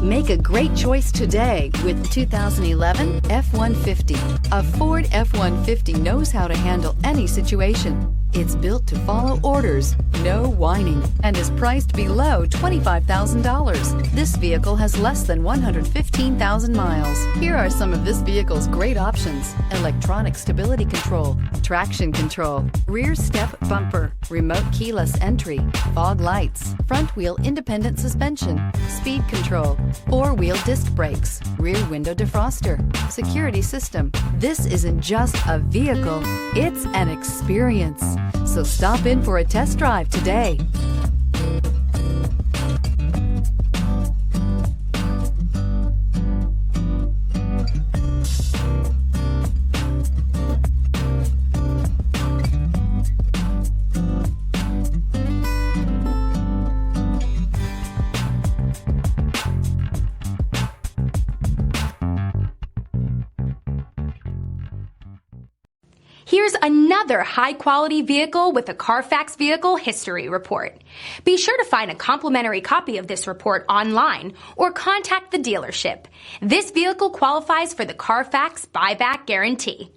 Make a great choice today with the 2011 F-150. A Ford F-150 knows how to handle any situation. It's built to follow orders, no whining, and is priced below $25,000. This vehicle has less than 115,000 miles. Here are some of this vehicle's great options: electronic stability control, traction control, rear step bumper, remote keyless entry, fog lights, front wheel independent suspension, speed control, four-wheel disc brakes, rear window defroster, security system. This isn't just a vehicle, it's an experience. So stop in for a test drive today. Here's another high-quality vehicle with a Carfax Vehicle History Report. Be sure to find a complimentary copy of this report online or contact the dealership. This vehicle qualifies for the Carfax Buyback Guarantee.